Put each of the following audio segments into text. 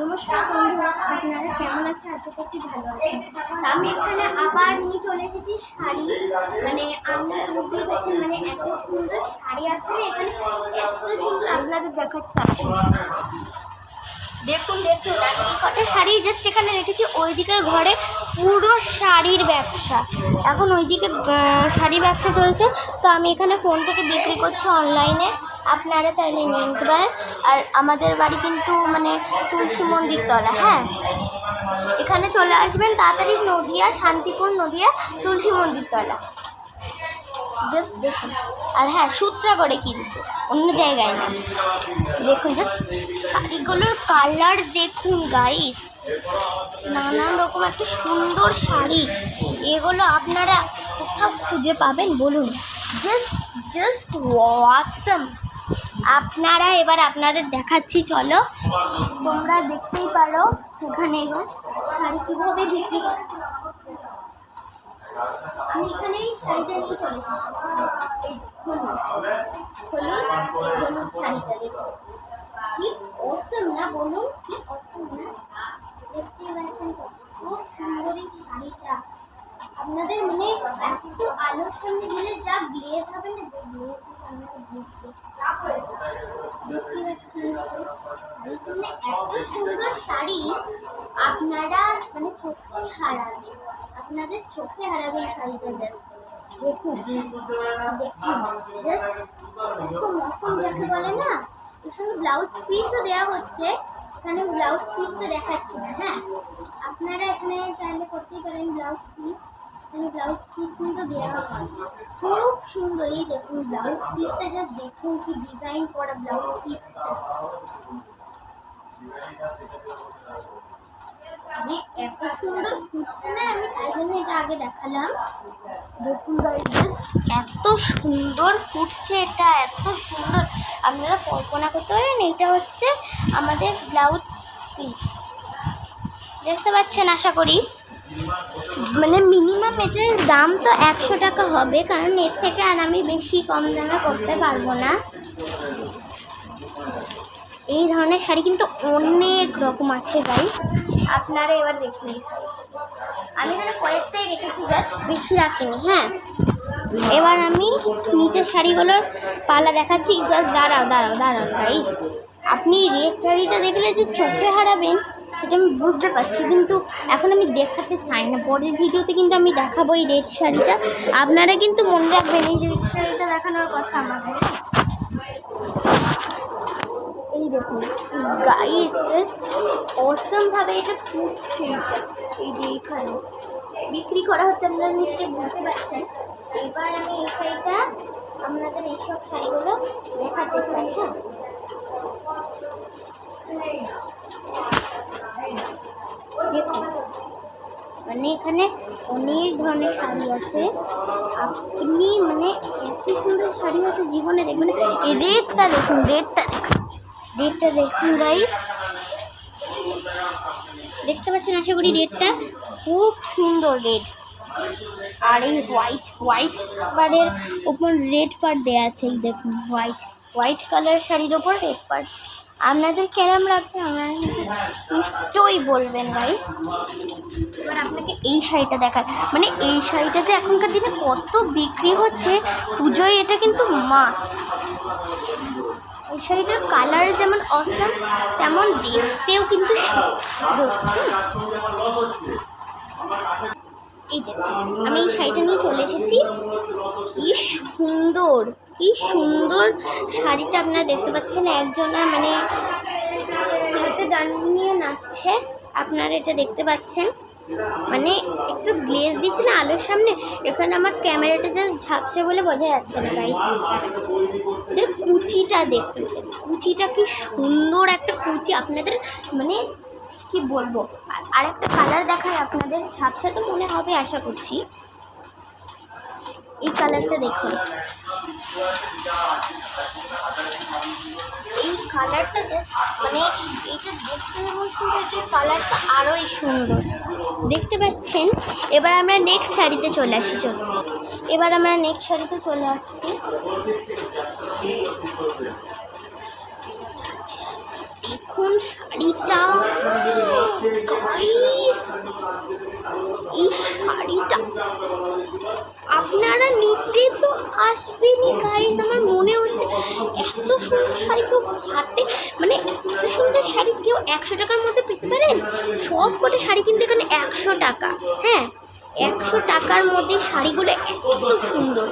নমস্কার বন্ধুরা, আপনারা কেমন আছেন? আশা করছি ভালো আছেন। আমি এখানে আবার নিয়ে চলে এসেছি শাড়ি। মানে আপনারা বুঝতেই পারছেন, মানে এত সুন্দর শাড়ি আছে না এখানে, এত সুন্দর আপনাদের দেখাচ্ছে। দেখুন দেখুন, আমি কটা শাড়ি জাস্ট এখানে রেখেছি। ওইদিকের ঘরে পুরো শাড়ির ব্যবসা, এখন ওইদিকে শাড়ি ব্যবসা চলছে। তো আমি এখানে ফোন থেকে বিক্রি করছি অনলাইনে, আপনারা চাইলে নিয়ে নিতে পারেন। আর আমাদের বাড়ি কিন্তু মানে তুলসী মন্দির তলা। হ্যাঁ, এখানে চলে আসবেন তাড়াতাড়ি, নদিয়া, শান্তিপুর নদিয়া, তুলসী মন্দির তলা। জাস্ট দেখুন। আর হ্যাঁ, সূত্রাগড়ে, কিন্তু অন্য জায়গায় না। দেখুন জাস্ট শাড়িগুলোর কালার দেখুন গাইস, নানান রকম একটা সুন্দর শাড়ি। এগুলো আপনারা কোথাও খুঁজে পাবেন বলুন? Just awesome. আপনারা এবার আপনাদের দেখাচ্ছি, চলো তোমরা দেখতেই পারো এখানে এবার শাড়ি কীভাবে বিক্রি করে। আমি এখানে এই শাড়িটা নিয়ে চলে এসেছি, এই হলুদ শাড়িটা দেখুন, কি অসাম না বলুন? কি অসাম না? দেখতেই পাচ্ছেন কত সুন্দর এই শাড়িটা। আপনাদের মানে একটু আলোর সামনে দিলে যা গ্লেজ হবে না, যে গ্লেজ আপনারা বুঝতে দেখতে পাচ্ছেন শাড়িটা, মানে এত সুন্দর শাড়ি আপনারা মানে চোখে হারাবে, আপনাদের চোখে হারাবে এই শাড়িটা। জাস্ট দেখুন জাস্ট মৌসুম যাকে বলে না, এর সঙ্গে ব্লাউজ পিসও দেওয়া হচ্ছে। এখানে ব্লাউজ পিসটা দেখাচ্ছি না। হ্যাঁ, আপনারা এখানে চাইলে করতেই পারেন ব্লাউজ পিস। এখানে ব্লাউজ পিস কিন্তু দেওয়া হয়, খুব সুন্দর। এই দেখুন ব্লাউজ পিসটা, জাস্ট দেখুন কি ডিজাইন করা ব্লাউজ পিসটা। মানে এত সুন্দর ফুটছে না, আমি তাই জন্য এটা আগে দেখালাম। দেখুন ভাই, জাস্ট এত সুন্দর ফুটছে, এটা এত সুন্দর আপনারা কল্পনা করতে পারেন। এইটা হচ্ছে আমাদের ব্লাউজ পিস, দেখতে পাচ্ছেন আশা করি। মানে মিনিমাম এটার দাম তো 100 টাকা হবে, কারণ এর থেকে আর আমি বেশি কম দামে করতে পারবো না। এই ধরনের শাড়ি কিন্তু অনেক রকম আছে গাইস, আপনারা এবার দেখুন। আমি এখানে কয়েকটাই রেখেছি, জাস্ট বেশি রাখিনি। হ্যাঁ, এবার আমি নিচের শাড়িগুলোর পালা দেখাচ্ছি। জাস্ট দাঁড়াও গাইস, আপনি রেড শাড়িটা দেখলে যে চোখে হারাবেন সেটা আমি বুঝতে পারছি, কিন্তু এখন আমি দেখাতে চাই না। পরের ভিডিওতে কিন্তু আমি দেখাবো এই রেড শাড়িটা। আপনারা কিন্তু মনে রাখবেন এই রেড শাড়িটা দেখানোর কথা আমাদের। এই দেখুন গাইস, জাস্ট অসাম ভাবে এটা ফুটছে। এই যে এখানে বিক্রি করা হচ্ছে, আপনারা নিশ্চয়ই বুঝতে পারছেন। এবার আমি এই শাড়িটা আপনাদের এইসব শাড়িগুলো দেখাতে চাই। হ্যাঁ, দেখুন মানে এখানে অনেক ধরনের শাড়ি আছে। আপনি মানে এত সুন্দর শাড়ি আছে জীবনে দেখবেন। এই রেটটা দেখুন, রেটটা দেখুন গাইস, দেখতে পাচ্ছেন আশা করি। রেটটা খুব সুন্দর রেড। আর এই হোয়াইট পাড়ের ওপর রেড পাড় দেওয়া আছে। এই দেখুন হোয়াইট কালার শাড়ির ওপর রেড পাড়। আপনাদের কেমন লাগছে আপনারা নিশ্চয়ই বলবেন গাইস। এবার আপনাকে এই শাড়িটা দেখার, মানে এই শাড়িটা যে এখনকার দিনে কত বিক্রি হচ্ছে পুজোয়, এটা কিন্তু মাস। এই শাড়িটার কালার যেমন অসাম, তেমন দেখতেও কিন্তু সুন্দর। এই দেখুন, আমি এই শাড়িটা নিয়ে চলে এসেছি। কি সুন্দর শাড়িটা আপনারা দেখতে পাচ্ছেন। একজনা মানে হাতে ডান্ডি নিয়ে নাচছে, আপনারা এটা দেখতে পাচ্ছেন। মানে একটু গ্লেজ দিচ্ছে না আলোর সামনে, এখানে আমার ক্যামেরাটা জাস্ট ঝাপছে বলে বোঝা যাচ্ছে না গাইস। কুচিটা দেখুন, কুচিটা কি সুন্দর একটা কুচি। আপনাদের মানে কি বলবো, আর একটা কালার দেখায় আপনাদের, ঝাপসা তো মনে হবে আশা করছি। এই কালারটা দেখুন, এই কালারটা জাস্ট মানে এইটা দেখতে যেমন সুন্দর, যে কালারটা আরোই সুন্দর, দেখতে পাচ্ছেন। এবার আমরা নেক্সট শাড়িতে চলে আসছি। এবার আমরা নেক্সট শাড়িতে চলে আসছি। দেখুন শাড়িটা গাইস এই শাড়িটা আপনারা নিতে তো আসবেনই গাইস। আমার মনে হচ্ছে এত সুন্দর শাড়ি কেউ হাতে মানে এত সুন্দর শাড়ি কেউ 100 টাকার মধ্যে পেতে পারেন? সব কটা শাড়ি কিন্তু এখানে 100 টাকা। হ্যাঁ 100 টাকার মধ্যে শাড়িগুলো এত সুন্দর।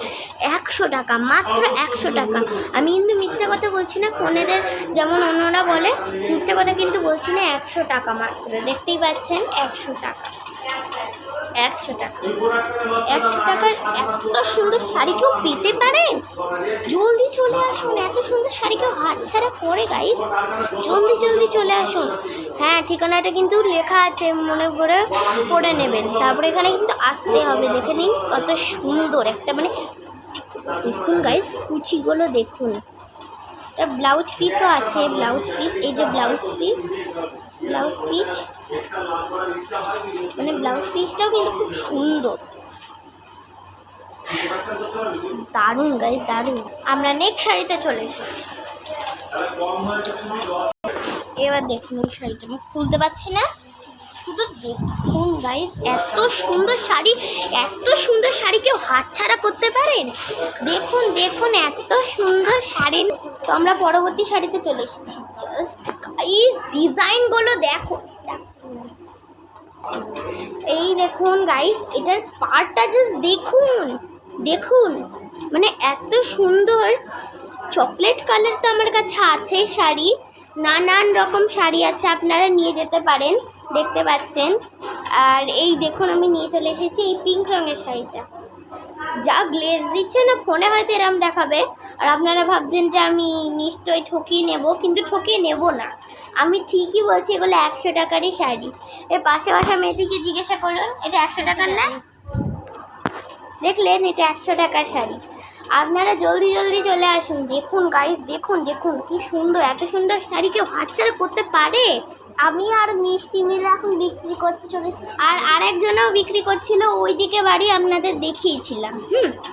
100 টাকা, মাত্র 100 টাকা। আমি কিন্তু মিথ্যা কথা বলছি না, ফোনেদের যেমন অন্যরা বলে মিথ্যা কথা কিন্তু বলছি না। 100 টাকা মাত্র, দেখতেই পাচ্ছেন 100 টাকা। 100 টাকা, 100 টাকার এত সুন্দর শাড়ি কেউ পেতে পারেন? জলদি চলে আসুন, এত সুন্দর শাড়ি কেউ হাতছাড়া করে গাইস। জলদি জলদি চলে আসুন। হ্যাঁ ঠিকানাটা কিন্তু লেখা আছে, মনে করে পড়ে নেবেন। তারপরে এখানে কিন্তু আসতে হবে। দেখে নিন কত সুন্দর একটা মানে দেখুন গাইস, কুচিগুলো দেখুন। এটা ব্লাউজ পিসও আছে, ব্লাউজ পিস, এই যে ব্লাউজ পিস, ব্লাউজ পিস মানে ব্লাউজ পিসটাও কিন্তু খুব সুন্দর, দারুণ গাইস দারুণ। আমরা নেক্সট শাড়িতে চলে এসেছি। এবার দেখুন এই শাড়িটা আমি খুলতে পারছি না, শুধু দেখুন গাইস এত সুন্দর শাড়ি। এত সুন্দর শাড়ি কেউ হাতছাড়া করতে পারেন? দেখুন দেখুন এত সুন্দর শাড়ি। তো আমরা পরবর্তী শাড়িতে চলে এসেছি। জাস্ট গাইস ডিজাইনগুলো দেখো, এই দেখুন গাইস এটার পার্টটা জাস্ট দেখুন দেখুন, মানে এত সুন্দর। চকলেট কালার তো আমার কাছে আছে শাড়ি, নানান রকম শাড়ি আছে, আপনারা নিয়ে যেতে পারেন, দেখতে পাচ্ছেন। আর এই দেখুন আমি নিয়ে চলে এসেছি এই পিঙ্ক রঙের শাড়িটা। যা গ্লেজ দিচ্ছে না, ফোনে হয়তো এরম দেখাবে আর আপনারা ভাবছেন যে আমি নিশ্চয়ই ঠকিয়ে নেব, কিন্তু ঠকিয়ে নেব না, আমি ঠিকই বলছি। এগুলো 100 টাকারই শাড়ি। এর পাশে পাশে মেয়েটিকে জিজ্ঞাসা করলো এটা 100 টাকার না, দেখলেন এটা 100 টাকার শাড়ি। আপনারা জলদি জলদি চলে আসুন। দেখুন গাইস দেখুন দেখুন কি সুন্দর, এত সুন্দর শাড়ি কেউ হাতছাড়া করতে পারে? আমি আর মিষ্টি মিলে এখন বিক্রি করতে চলেছি, আর আরেকজনও বিক্রি করছিল ওইদিকে বাড়ি, আপনাদের দেখিয়েছিলাম।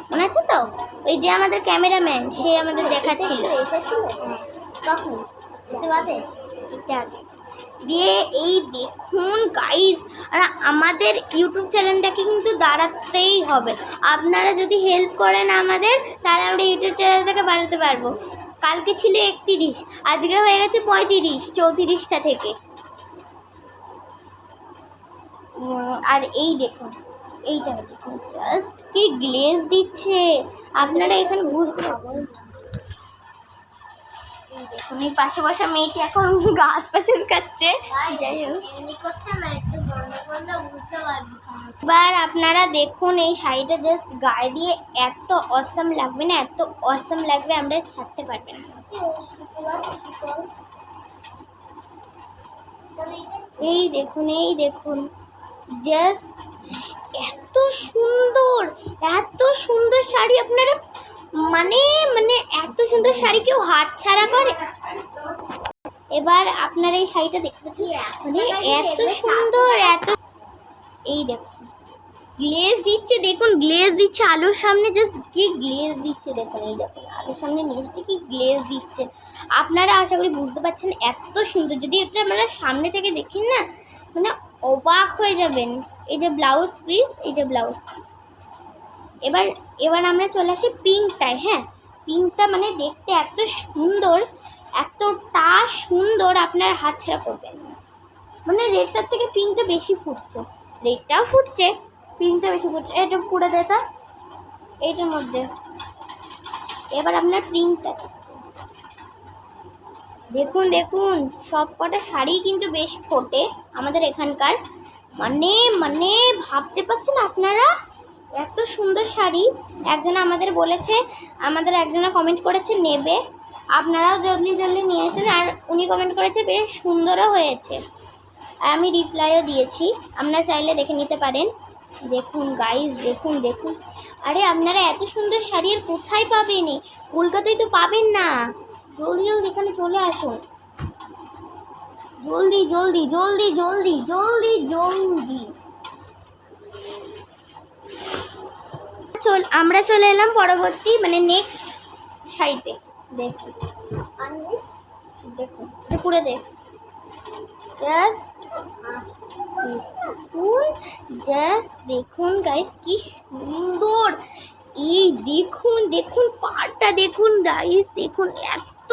মনে আছে তো? ওই যে আমাদের ক্যামেরাম্যান, সে আমাদের দেখাচ্ছিল। কখন দিয়ে এই দেখুন গাইস, আর আমাদের ইউটিউব চ্যানেলটাকে কিন্তু দাঁড়াতেই হবে। আপনারা যদি হেল্প করেন আমাদের, তাহলে আমরা ইউটিউব চ্যানেলটাকে বাড়াতে পারবো। কালকে ছিল 31, আজকে হয়ে গেছে 35, 34টা থেকে। আর এই দেখুন এইটা দেখুন, জাস্ট কি গ্লেজ দিচ্ছে, আপনারা এখানে বুঝতে পারছেন। দেখুন এই পাশে বসা মেয়েটি এখন গা হাত পা চুলকাচ্ছে। যাই হোক এবার আপনারা দেখুন এই শাড়িটা জাস্ট গায়ে দিয়ে এত অসাম লাগবে না, এত অসাম লাগবে, আমরা ছাড়তে পারবেন না। এই দেখুন এই দেখুন, জাস্ট এত সুন্দর, এত সুন্দর শাড়ি। আপনারা মানে মানে এত সুন্দর শাড়ি কেউ হাতছাড়া করে? এবার আপনারা এই শাড়িটা দেখতে পাচ্ছেন, মানে এত সুন্দর, এত এই দেখুন গ্লেজ দিচ্ছে, দেখুন গ্লেজ দিচ্ছে আলোর সামনে, জাস্ট কি গ্লেজ দিচ্ছে দেখুন। এই দেখুন আলোর সামনে নিয়ে এসেছে, কি গ্লেজ দিচ্ছে। আপনারা আশা করি বুঝতে পারছেন এত সুন্দর। যদি এটা আপনারা সামনে থেকে দেখেন না, মানে অবাক হয়ে যাবেন। এই যে ব্লাউজ পিস, এই যে ব্লাউজ। এবার আমরা চলে আসি পিঙ্কটায়। হ্যাঁ পিঙ্কটা মানে দেখতে এত সুন্দর, এতটা সুন্দর, আপনার হাতছাড়া করবেন না। মানে রেডটার থেকে পিঙ্কটা বেশি ফুটছে, রেডটাও ফুটছে, পিঙ্কটা বেশি ফুটছে। এটা পুরো দেতা এইটার মধ্যে। এবার আপনার পিঙ্কটা দেখুন দেখুন, সব কটা শাড়ি কিন্তু বেশ ফোটে আমাদের এখানকার। মানে মানে ভাবতে পারছেন আপনারা, এত সুন্দর শাড়ি। একজন আমাদের বলেছে, আমাদের একজনা কমেন্ট করেছে নেবে, আপনারাও জলদি জলদি নিয়ে আসুন। আর উনি কমেন্ট করেছে বেশ সুন্দরও হয়েছে, আর আমি রিপ্লাইও দিয়েছি, আপনারা চাইলে দেখে নিতে পারেন। দেখুন গাইস দেখুন দেখুন, আরে আপনারা এত সুন্দর শাড়ি আর কোথায় পাবেন? কলকাতায় তো পাবেন না। জলদি জলদি এখানে চলে আসুন, জলদি জলদি জলদি জলদি জলদি জলদি। আমরা চলে এলাম পরবর্তী মানে নেক্সট শাড়িতে। দেখুন দেখুন পুরো দেখ, জাস্ট দেখুন, জাস্ট দেখুন গাইস কি সুন্দর। এই দেখুন দেখুন পাড়টা দেখুন গাইস, দেখুন এত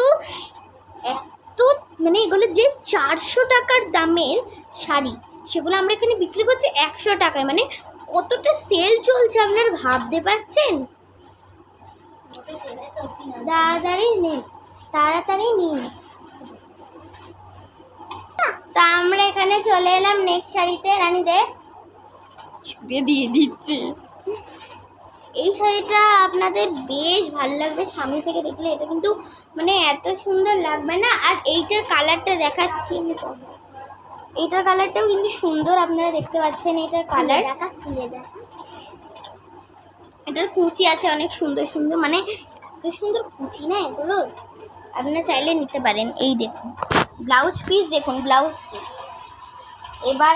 এত মানে এগুলো যে 400 টাকার দামের শাড়ি, সেগুলো আমরা এখানে বিক্রি করছি 100 টাকায়। মানে কতটা সেল চলছে আপনারা ভাবতে পারছেন? তাড়াতাড়ি নিন, তাড়াতাড়ি নিন। তা আমরা এখানে চলে এলাম নেক্সট শাড়িতে। রানীদের ছুঁড়ে দিয়ে দিচ্ছে। এই শাড়িটা আপনাদের বেশ ভালো লাগবে, সামনে থেকে দেখলে এটা কিন্তু মানে এত সুন্দর লাগবে না। আর এইটার কালারটা দেখাচ্ছি, এইটার কালারটাও কিন্তু সুন্দর, আপনারা দেখতে পাচ্ছেন এইটার কালার। এটার কুচি আছে অনেক সুন্দর সুন্দর, মানে এত সুন্দর কুচি না এগুলো, আপনারা চাইলে নিতে পারেন। এই দেখুন ব্লাউজ পিস, দেখুন ব্লাউজ পিস। এবার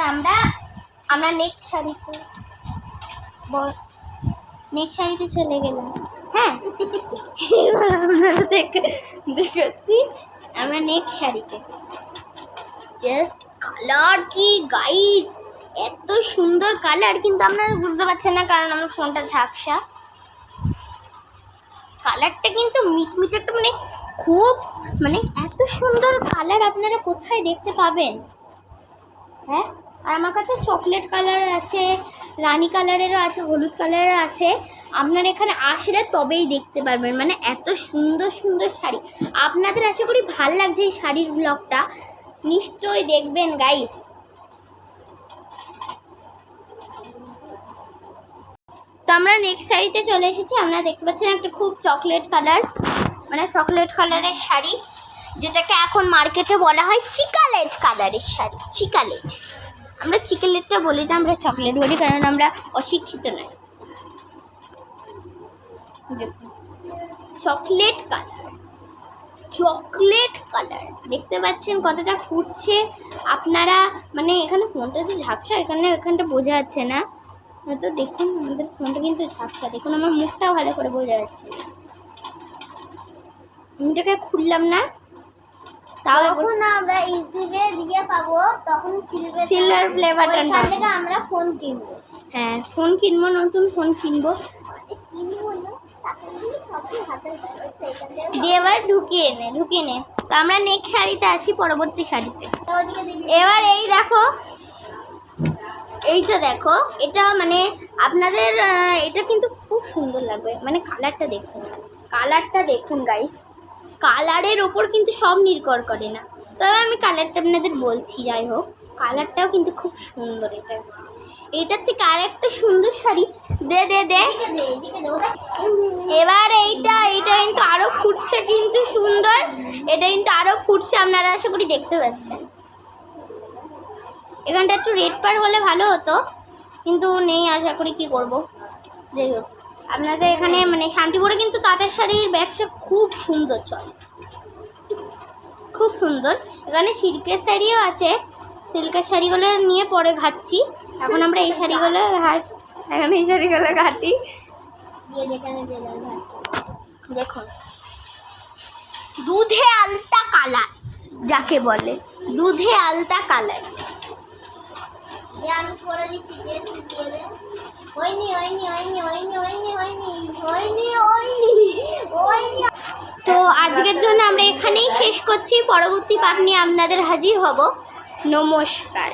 আমরা নেক্সট শাড়িতে চলে গেলাম। হ্যাঁ, এবার আপনারা দেখাচ্ছি আমরা নেক্সট শাড়িতে। জাস্ট কালার কি গাইস, এত সুন্দর কালার, কিন্তু আপনারা বুঝতে পারছেন না কারণ আমার ফোনটা ঝাপসা। কালারটা কিন্তু মিটমিট একটা, মানে খুব মানে এত সুন্দর কালার আপনারা কোথায় দেখতে পাবেন? হ্যাঁ, আর আমার কাছে চকলেট কালার আছে, রানী কালারেরও আছে, হলুদ কালারেরও আছে। আপনারা এখানে আসলে তবেই দেখতে পারবেন, মানে এত সুন্দর সুন্দর শাড়ি। আপনাদের আশা করি ভাল লাগছে এই শাড়ির ব্লগটা, নিশ্চয়ই দেখবেন গাইস। তো আমরা নেক্সট শাড়িতে চলে এসেছি। আপনারা দেখতে পাচ্ছেন একটা খুব চকলেট কালার, মানে চকলেট কালারের শাড়ি, যেটাকে এখন মার্কেটে বলা হয় চিকালেট কালারের শাড়ি। চিকালেট, আমরা চিকালেটটা বলি না, আমরা চকলেট বলি, কারণ আমরা অশিক্ষিত নই। চকলেট কালার, চকলেট কালার দেখতে পাচ্ছেন কতটা ফুটছে। আপনারা মানে এখানে ফোনটা তো ঝাপসা, এখানটা বোঝা যাচ্ছে না তো। দেখুন আমাদের ফোনটা কিন্তু ঝাপসা, দেখুন আমার মুখটাও ভালো করে বোঝা যাচ্ছে না। এটাকে খুললাম না, তাও এখন আমরা ইউটিউবে দিয়ে পাবো, তখন সিলভার প্লে বাটন থেকে আমরা ফোন কিনবো। হ্যাঁ, ফোন কিনবো, নতুন ফোন কিনবো। দিয়ে এবার ঢুকিয়ে নে। তো আমরা নেক্সট শাড়িতে আসি, পরবর্তী শাড়িতে। এবার এই দেখো, এইটা দেখো, এটা মানে আপনাদের এটা কিন্তু খুব সুন্দর লাগবে, মানে কালারটা দেখুন গাইস। কালারের ওপর কিন্তু সব নির্ভর করে না, তবে আমি কালারটা আপনাদের বলছি। যাই হোক, কালারটাও কিন্তু খুব সুন্দর। এইটার থেকে আর একটা সুন্দর শাড়ি দে। এবার এইটা কিন্তু আরো ফুটছে, কিন্তু সুন্দর, এটা কিন্তু আরো ফুটছে, আপনারা আশা করি দেখতে পাচ্ছেন। এখানটা একটু রেড পার হলে ভালো হতো, কিন্তু নেই, আশা করি কি করব। যাই হোক, আপনাদের এখানে মানে শান্তিপুরে কিন্তু তাঁতের শাড়ির ব্যবসা খুব সুন্দর চলে, খুব সুন্দর। এখানে সিল্কের শাড়িও আছে, সিল্কের শাড়িগুলো নিয়ে পরে ঘাটছি। এখন আমরা এই শাড়িগুলো ঘাটি। দেখুন দুধে আলতা কালার, যাকে বলে দুধে আলতা কালার। আমি করে দিচ্ছি, তো আজকের জন্য আমরা এখানেই শেষ করছি, পরবর্তী পার্ট নিয়ে আপনাদের হাজির হব। নমস্কার।